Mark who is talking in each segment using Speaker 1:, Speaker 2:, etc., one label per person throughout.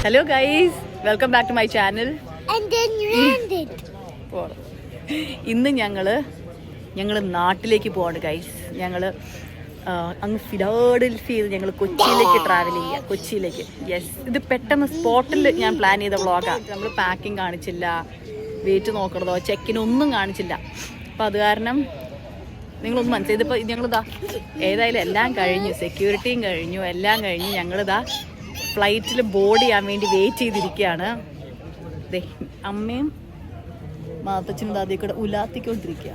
Speaker 1: Hello guys, welcome back to my channel. ഇന്ന് ഞങ്ങൾ നാട്ടിലേക്ക് പോവാണ് ഗൈസ്. ഞങ്ങൾ അങ്ങ് ഫിലാഡൽഫിയ ചെയ്ത് ഞങ്ങൾ കൊച്ചിയിലേക്ക് ട്രാവൽ ചെയ്യുക. കൊച്ചിയിലേക്ക്, യെസ്. ഇത് പെട്ടെന്ന് സ്പോട്ടിൽ ഞാൻ പ്ലാൻ ചെയ്ത വ്ളോഗാണ്. നമ്മൾ പാക്കിങ് കാണിച്ചില്ല, വെയിറ്റ് നോക്കണതോ ചെക്കിനൊന്നും കാണിച്ചില്ല. അപ്പം അത് കാരണം നിങ്ങളൊന്നും മനസ്സിലായി. ഇതിപ്പോൾ ഞങ്ങളിതാ ഏതായാലും എല്ലാം കഴിഞ്ഞു, സെക്യൂരിറ്റിയും കഴിഞ്ഞു, എല്ലാം കഴിഞ്ഞു. ഞങ്ങളിതാ ഫ്ലൈറ്റിൽ ബോർഡ് ചെയ്യാൻ വേണ്ടി വെയിറ്റ് ചെയ്തിരിക്കുകയാണ്. ദേ അമ്മയും മാത്തച്ഛനും അതിൽ കൂടെ ഉലാത്തിക്കൊണ്ടിരിക്കുക.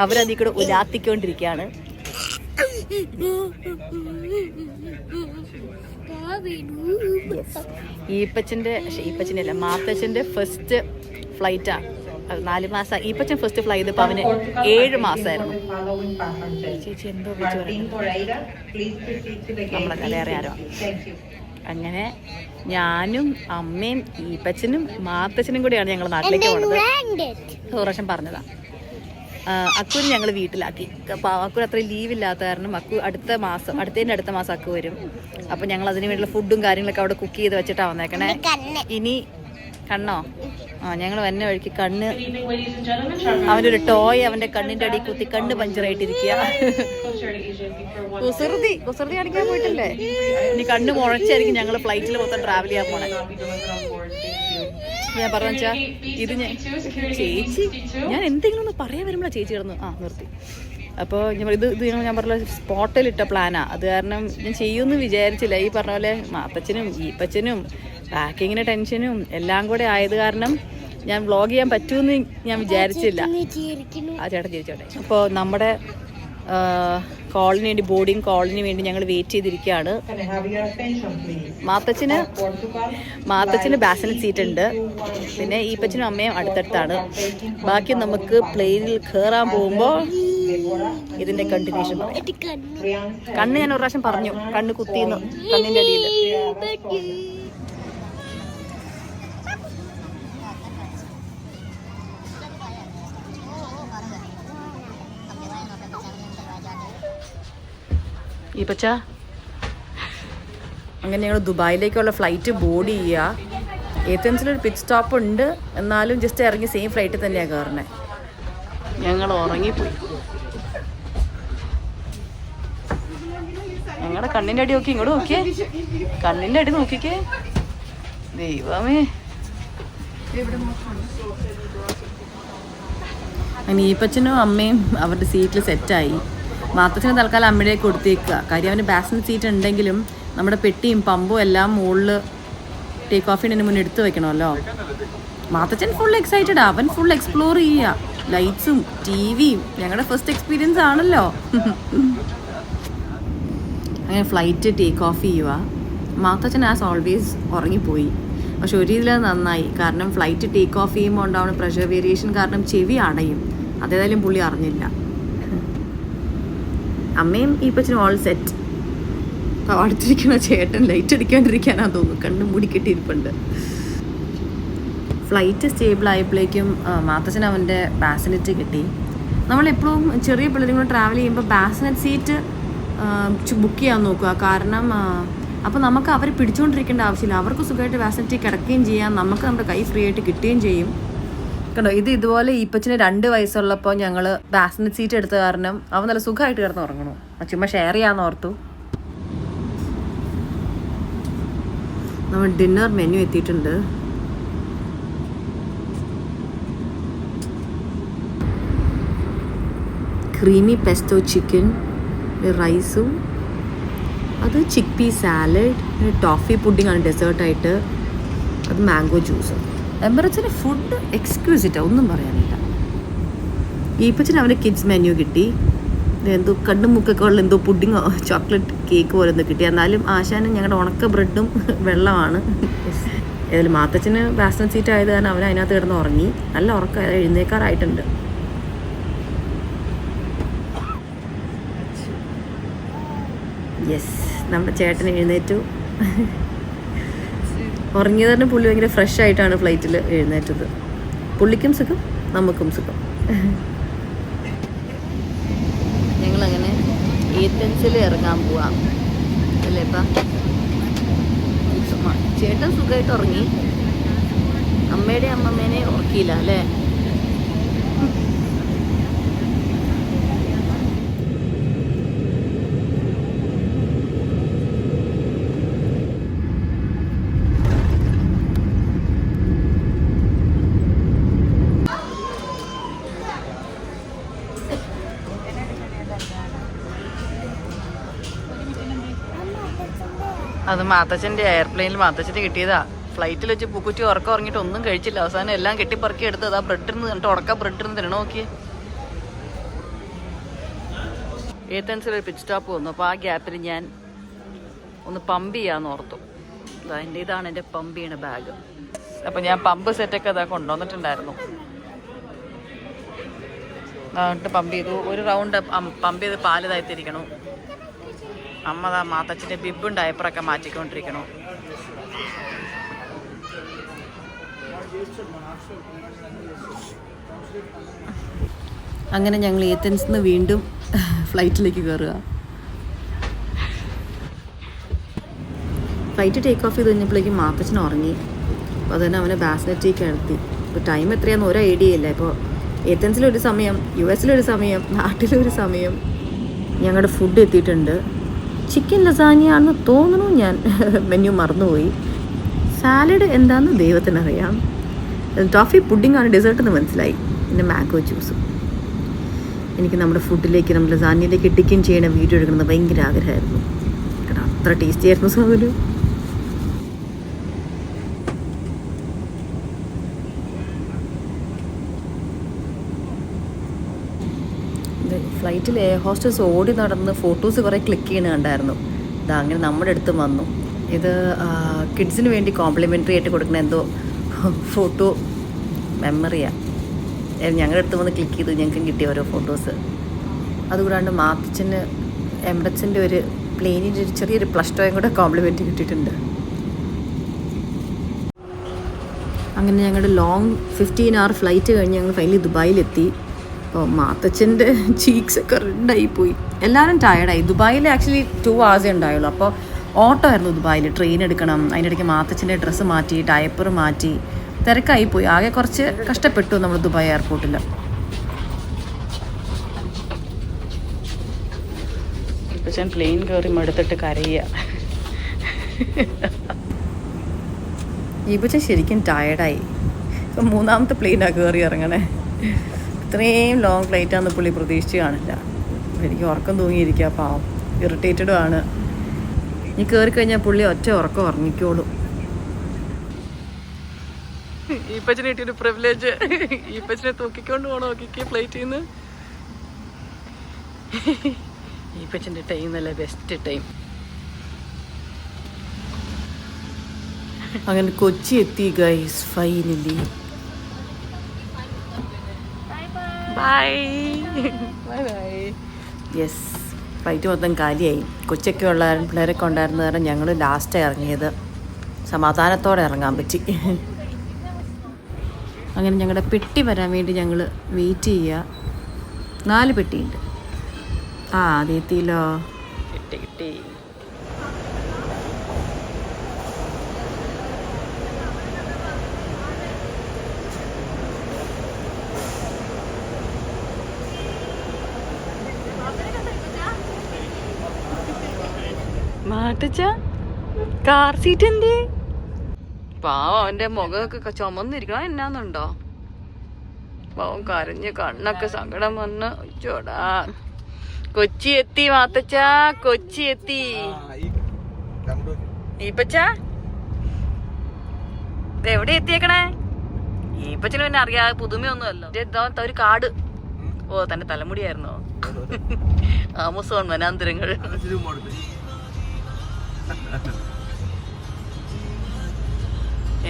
Speaker 1: അവരതിൽ കൂടെ ഉലാത്തിക്കൊണ്ടിരിക്കുകയാണ്. ഈപ്പച്ചൻ്റെ അല്ല, മാത്തച്ഛൻ്റെ ഫസ്റ്റ് ഫ്ലൈറ്റാണ്. 4 മാസം. ഈപ്പച്ചൻ ഫസ്റ്റ് ഫ്ലൈ ചെയ്തപ്പോൾ അവന് 7 മാസമായിരുന്നു. ചേച്ചി എന്തോ നമ്മളെ വേറെ ആരോ. അങ്ങനെ ഞാനും അമ്മയും ഈപ്പച്ചനും മാത്തച്ഛനും കൂടിയാണ് ഞങ്ങൾ നാട്ടിലേക്ക് പോകുന്നത്. ഒരു പ്രാവശ്യം പറഞ്ഞതാ. അക്കുവിന് ഞങ്ങൾ വീട്ടിലാക്കി. അപ്പോൾ അക്കുവിന് അത്രയും ലീവില്ലാത്ത കാരണം അക്കു അടുത്ത മാസം അക്കു വരും. അപ്പോൾ ഞങ്ങൾ അതിന് വേണ്ടിയുള്ള ഫുഡും കാര്യങ്ങളൊക്കെ അവിടെ കുക്ക് ചെയ്ത് വെച്ചിട്ടാണ് വന്നേക്കണേ. ഇനി കണ്ണോ ഞങ്ങൾ വന്ന വഴിക്ക് കണ്ണ്, അവൻ്റെ ഒരു ടോയ് അവൻ്റെ കണ്ണിൻ്റെ അടിയിൽ കുത്തി കണ്ണ് പഞ്ചറായിട്ടിരിക്കുക. കുസൃതി കാണിക്കാൻ പോയിട്ടില്ലേ? ഇനി കണ്ണ് മുഴച്ചായിരിക്കും ഞങ്ങൾ ഫ്ലൈറ്റിൽ മൊത്തം ട്രാവൽ ചെയ്യാൻ പോണേ. ഞാൻ പറഞ്ഞാ ഇത് ചേച്ചി ഞാൻ എന്തെങ്കിലും ഒന്ന് പറയാൻ വരുമ്പോഴാണ് ചേച്ചി കിടന്നു നിർത്തി. അപ്പോൾ ഞാൻ പറഞ്ഞ സ്പോട്ടിലിട്ട പ്ലാനാ. അത് കാരണം ഞാൻ ചെയ്യുമെന്ന് വിചാരിച്ചില്ല. ഈ പറഞ്ഞ പോലെ മാത്തച്ഛനും ഈപ്പച്ചനും പാക്കിങ്ങിന് ടെൻഷനും എല്ലാം കൂടെ ആയത് കാരണം ഞാൻ വ്ളോഗ് ചെയ്യാൻ പറ്റുമെന്ന് ഞാൻ വിചാരിച്ചില്ല. ആ ചേട്ടൻ ചിരിച്ചോട്ടെ. അപ്പോൾ നമ്മുടെ കോളിന് വേണ്ടി, ബോർഡിങ് കോളിന് വേണ്ടി ഞങ്ങൾ വെയിറ്റ് ചെയ്തിരിക്കുകയാണ്. മാത്തച്ഛന് ബാസിനറ്റ് സീറ്റ് ഉണ്ട്. പിന്നെ ഈപ്പച്ചനും അമ്മയും അടുത്തടുത്താണ്. ബാക്കി നമുക്ക് പ്ലെയിനിൽ കയറാൻ പോകുമ്പോൾ ഇതിന്റെ കണ്ടിന്യൂഷൻ പറയാം. കണ്ണ് ഞാൻ ഒരു പ്രാവശ്യം പറഞ്ഞു, കണ്ണ് കുത്തിന്ന് കണ്ണിന്റെ അടിയിൽ. ഈപ്പച്ച അങ്ങനെ ഞങ്ങൾ ദുബായിലേക്കുള്ള ഫ്ലൈറ്റ് ബോർഡ് ചെയ്യുക. ഏത്തൻസിലൊരു പിറ്റ് സ്റ്റോപ്പ് ഉണ്ട്, എന്നാലും ജസ്റ്റ് ഇറങ്ങി സെയിം ഫ്ലൈറ്റിൽ തന്നെയാണ് കയറണേ. ഞങ്ങൾ ഉറങ്ങിപ്പോയി. ഞങ്ങളുടെ കണ്ണിൻ്റെ അടി നോക്കി, ഇങ്ങോട്ട് നോക്കിയേ, കണ്ണിൻ്റെ അടി നോക്കിക്കേ. ദൈവമേ. അങ്ങനെ ഈപ്പച്ചനും അമ്മയും അവരുടെ സീറ്റിൽ സെറ്റായി. മാത്തച്ഛന് തൽക്കാലം അമ്മയിലേക്ക് കൊടുത്തേക്കുക. കാര്യം അവന് ബാസിനറ്റ് സീറ്റ് ഉണ്ടെങ്കിലും നമ്മുടെ പെട്ടിയും പമ്പും എല്ലാം മുകളിൽ ടേക്ക് ഓഫിന് മുന്നേ എടുത്തു വെക്കണമല്ലോ. Mathachan full excited. അവൻ ഫുൾ എക്സ്പ്ലോർ ചെയ്യുക. ലൈറ്റ്സും ടിവിയും ഞങ്ങളുടെ ഫസ്റ്റ് എക്സ്പീരിയൻസ് ആണല്ലോ. അങ്ങനെ ഫ്ലൈറ്റ് ടേക്ക് ഓഫ് ചെയ്യുക. മാത്തച്ഛൻ ആസ് ഓൾവേസ് ഉറങ്ങിപ്പോയി. പക്ഷെ ഒരു രീതിയിൽ അത് നന്നായി. കാരണം ഫ്ലൈറ്റ് ടേക്ക് ഓഫ് ചെയ്യുമ്പോൾ ഉണ്ടാവുന്ന പ്രഷർ വേരിയേഷൻ കാരണം ചെവി അടയും. അതേതായാലും പുള്ളി അറിഞ്ഞില്ല. അമ്മയും ഈപ്പച്ചനും ഓൾ സെറ്റ്. അടുത്തിരിക്കുന്ന ചേട്ടൻ ലൈറ്റ് അടിക്കാണ്ടിരിക്കാനാന്ന് തോന്നുന്നു, കണ്ണും മൂടി കെട്ടിയിരിപ്പുണ്ട്. ഫ്ലൈറ്റ് സ്റ്റേബിൾ ആയപ്പോഴേക്കും മാത്തച്ഛൻ അവൻ്റെ ബാസിനറ്റ് കിട്ടി. നമ്മളെപ്പോഴും ചെറിയ പിള്ളേരും കൂടെ ട്രാവൽ ചെയ്യുമ്പോൾ ബാസിനറ്റ് സീറ്റ് ബുക്ക് ചെയ്യാൻ നോക്കുക. കാരണം അപ്പോൾ നമുക്ക് അവർ പിടിച്ചുകൊണ്ടിരിക്കേണ്ട ആവശ്യമില്ല. അവർക്ക് സുഖമായിട്ട് ബാസിനറ്റ് കിടക്കുകയും ചെയ്യാം, നമുക്ക് നമ്മുടെ കൈ ഫ്രീ ആയിട്ട് കിട്ടുകയും ചെയ്യും. കണ്ടോ, ഇതുപോലെ ഈപ്പച്ചന് 2 വയസ്സുള്ളപ്പോൾ ഞങ്ങൾ ബാസിനറ്റ് സീറ്റ് എടുത്ത കാരണം അവൻ നല്ല സുഖമായിട്ട് കിടന്ന് ഉറങ്ങണു. ചുമ്മാ ഷെയർ ചെയ്യാമെന്ന് ഓർത്തു. നമ്മൾ ഡിന്നർ മെനു എത്തിയിട്ടുണ്ട്. ക്രീമി പെസ്റ്റോ ചിക്കൻ, റൈസും, അത് ചിക്ക് പീ സാലഡ്, ടോഫി പുഡിങ്ങാണ് ഡെസേർട്ടായിട്ട്, അത് മാംഗോ ജ്യൂസും. എമിറേറ്റ്സിൻ്റെ ഫുഡ് എക്സ്ക്യൂസിറ്റാണ്, ഒന്നും പറയാനില്ല. ഈപ്പച്ചന് അവൻ്റെ കിഡ്സ് മെനു കിട്ടി. എന്തോ കണ്ണും മുക്കൊക്കെ ഉള്ള എന്തോ പുഡിങ്ങോ ചോക്ലേറ്റ് കേക്ക് പോലെ എന്തോ കിട്ടി. എന്നാലും ആശാനും ഞങ്ങളുടെ ഉണക്ക ബ്രെഡും വെള്ളമാണ്. ഏതായാലും മാത്തച്ഛന് ബാസിനറ്റ് സീറ്റ് ആയത് കാരണം അവൻ അതിനകത്ത് കിടന്ന് ഉറങ്ങി. നല്ല ഉറക്കം, എഴുന്നേക്കാറായിട്ടുണ്ട്. യെസ്, നമ്മുടെ ചേട്ടൻ എഴുന്നേറ്റു. ഉറങ്ങിയത് തന്നെ പുള്ളി ഭയങ്കര ഫ്രഷ് ആയിട്ടാണ് ഫ്ലൈറ്റിൽ എഴുന്നേറ്റത്. പുള്ളിക്കും സുഖം, നമുക്കും സുഖം. ഞങ്ങളങ്ങനെ ഏത്തൻസിൽ ഇറങ്ങാൻ പോവാം അല്ലേ? ഇപ്പം ചേട്ടൻ സുഖമായിട്ട് ഉറങ്ങി. അമ്മയുടെ അമ്മമ്മേനെ ഉറക്കിയില്ല അല്ലേ? അത് മാത്തച്ഛൻ്റെ എയർപ്ലെയിനിൽ മാത്തച്ഛന് കിട്ടിയതാ. ഫ്ലൈറ്റിൽ വെച്ച് പൂക്കുറ്റി ഉറക്കം ഉറങ്ങിയിട്ട് ഒന്നും കഴിച്ചില്ല. അവസാനം എല്ലാം കെട്ടിപ്പറക്കി എടുത്തത്. ആ ബ്രെഡ് ഇരുന്ന് എന്നിട്ട് ഉടക്ക ബ്രെഡ് ഇരുന്ന് തരണം. നോക്കിയേ, ഏത്തൻസിൽ ഒരു പിച്ച് സ്റ്റോപ്പ് വന്നു. അപ്പോൾ ആ ഗ്യാപ്പിൽ ഞാൻ ഒന്ന് പമ്പ് ചെയ്യാന്ന് ഓർത്തു. ഇതാണ് എൻ്റെ പമ്പ് ചെയ്യണ ബാഗ്. അപ്പോൾ ഞാൻ പമ്പ് സെറ്റൊക്കെ അതാ കൊണ്ടുവന്നിട്ടുണ്ടായിരുന്നു. എന്നിട്ട് പമ്പ് ചെയ്തു. ഒരു റൗണ്ട് പമ്പ് ചെയ്ത് പാല് താഴ്ത്തിരിക്കണു. അമ്മതാ മാത്തച്ഛൻ്റെ ബിബും ഡയപ്പറൊക്കെ മാറ്റിക്കൊണ്ടിരിക്കണു. അങ്ങനെ ഞങ്ങൾ ഏത്തൻസിൽ നിന്ന് വീണ്ടും ഫ്ലൈറ്റിലേക്ക് കയറുക. ഫ്ലൈറ്റ് ടേക്ക് ഓഫ് ചെയ്ത് കഴിഞ്ഞപ്പോഴേക്കും മാത്തച്ഛൻ ഉറങ്ങി. അപ്പോൾ അതുതന്നെ അവനെ ബാസ്നറ്റിലേക്ക് കിടത്തി. ഇപ്പോൾ ടൈം എത്രയാണെന്ന് ഒരു ഐഡിയ ഇല്ല. ഇപ്പോൾ ഏത്തൻസിലൊരു സമയം, US-ലൊരു സമയം, നാട്ടിലൊരു സമയം. ഞങ്ങളുടെ ഫുഡ് എത്തിയിട്ടുണ്ട്. ചിക്കൻ ലസാനിയാണെന്ന് തോന്നുന്നു. ഞാൻ മെനു മറന്നുപോയി. സാലഡ് എന്താണെന്ന് ദൈവത്തിനറിയാം. ടോഫി പുഡിങ്ങാണ് ഡെസേർട്ടെന്ന് മനസ്സിലായി. പിന്നെ മാംഗോ ജ്യൂസും. എനിക്ക് നമ്മുടെ ഫുഡിലേക്ക്, നമ്മുടെ ലസാനിയയിലേക്ക് ടിക്കൻ ചെയ്യണ വീഡിയോ എടുക്കുന്നത് ഭയങ്കര ആഗ്രഹമായിരുന്നു. കാരണം അത്ര ടേസ്റ്റി ആയിരുന്നു സാധനം. ഫ്ലൈറ്റിൽ എയർ ഹോസ്റ്റസ് ഓടി നടന്ന് ഫോട്ടോസ് കുറേ ക്ലിക്ക് ചെയ്യണ കണ്ടായിരുന്നു. ഇതാ അങ്ങനെ നമ്മുടെ അടുത്ത് വന്നു. ഇത് കിഡ്സിന് വേണ്ടി കോംപ്ലിമെൻ്ററി ആയിട്ട് കൊടുക്കുന്ന എന്തോ ഫോട്ടോ മെമ്മറിയാണ്. ഞങ്ങളുടെ അടുത്ത് വന്ന് ക്ലിക്ക് ചെയ്തു. ഞങ്ങൾക്കും കിട്ടിയ ഓരോ ഫോട്ടോസ്. അതുകൂടാണ്ട് മാത്തച്ഛന് എമിറേറ്റ്സിൻ്റെ ഒരു പ്ലെയിനിൻ്റെ ഒരു ചെറിയൊരു പ്ലസ് ടോയും കൂടെ കോംപ്ലിമെൻ്റ് കിട്ടിയിട്ടുണ്ട്. അങ്ങനെ ഞങ്ങളുടെ ലോങ് 15 hour ഫ്ലൈറ്റ് കഴിഞ്ഞ് ഞങ്ങൾ ഫൈനലി ദുബായിലെത്തി. അപ്പോൾ മാത്തച്ഛൻ്റെ ചീക്സൊക്കെ റെഡായിപ്പോയി. എല്ലാവരും ടയർഡായി. ദുബായിൽ ആക്ച്വലി 2 hours ഉണ്ടായുള്ളൂ. അപ്പോൾ ഓട്ടോ ആയിരുന്നു ദുബായിൽ. ട്രെയിൻ എടുക്കണം. അതിനിടയ്ക്ക് മാത്തച്ഛൻ്റെ ഡ്രസ്സ് മാറ്റി, ഡയപ്പർ മാറ്റി, തിരക്കായിപ്പോയി. ആകെ കുറച്ച് കഷ്ടപ്പെട്ടു നമ്മൾ ദുബായ് എയർപോർട്ടിൽ. ഇപ്പം ഞാൻ പ്ലെയിൻ കയറി മടുത്തിട്ട് കരയുക. ഇപ്പം ശരിക്കും ടയർഡായി. ഇപ്പം 3ാമത്തെ പ്ലെയിനാണ് കയറി ഇറങ്ങണേ. ഇത്രയും ലോങ് ഫ്ലൈറ്റാണെന്ന് പുള്ളി പ്രതീക്ഷിച്ച് കാണില്ല. എനിക്ക് ഉറക്കം തൂങ്ങിയിരിക്കുക. പാവം ഇറിറ്റേറ്റഡും ആണ്. ഇനി കയറി കഴിഞ്ഞാൽ പുള്ളി ഒറ്റ ഉറക്കം ഉറങ്ങിക്കോളും. ഈപ്പച്ചന് കിട്ടിയൊരു പ്രിവിലേജ്. ഈപ്പച്ചനെ തൂക്കിക്കൊണ്ട് പോകണം നോക്കിക്ക് ഫ്ലൈറ്റിൽ നിന്ന്. ഈപ്പച്ചൻ്റെ ടൈം നല്ല ബെസ്റ്റ് ടൈം. അങ്ങനെ കൊച്ചി എത്തി guys finally. Bye bye bye. Yes, flight മൊത്തം കാലിയായി. കൊച്ചൊക്കെ ഉള്ള പിള്ളേരൊക്കെ ഉണ്ടായിരുന്ന കാരണം ഞങ്ങൾ ലാസ്റ്റ് ഇറങ്ങിയത്. സമാധാനത്തോടെ ഇറങ്ങാൻ പറ്റി. അങ്ങനെ ഞങ്ങളുടെ പെട്ടി വരാൻ വേണ്ടി ഞങ്ങൾ വെയിറ്റ് ചെയ്യുക. 4 പെട്ടിയുണ്ട്. അത് എത്തിയല്ലോ. കിട്ടി. മാട്ടച്ച കാർ സീറ്റ് എന്തേ? പാവം അവൻ്റെ മുഖമൊക്കെ ചുമന്നിരിക്കണം. എന്നാന്നുണ്ടോ പാവം കരഞ്ഞ് കണ്ണൊക്കെ സങ്കടം വന്ന്. ചോടാ കൊച്ചി എത്തി മാത്തച്ച, കൊച്ചി എത്തി. ഈപ്പച്ച എവിടെ എത്തിയേക്കണേ? ഈപ്പച്ചന് പിന്നെ അറിയാതെ പുതുമയൊന്നുമല്ലോ. എന്താ ഒരു കാട്. ഓ തന്റെ തലമുടിയായിരുന്നോ? ആമസോൺ വനാന്തരങ്ങൾ.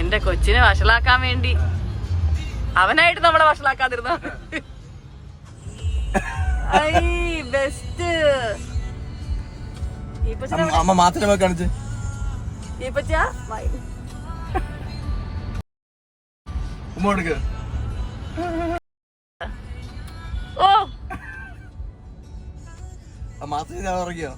Speaker 1: എന്റെ കൊച്ചിനെ വഷളാക്കാൻ വേണ്ടി അവനായിട്ട് നമ്മളെ വഷളാക്കാതിരുന്ന ബെസ്റ്റ്.
Speaker 2: അമ്മ മാത്രമേ കാണിച്ചു.
Speaker 1: ഓ
Speaker 2: മാത്രമേ ഇറങ്ങിയോ?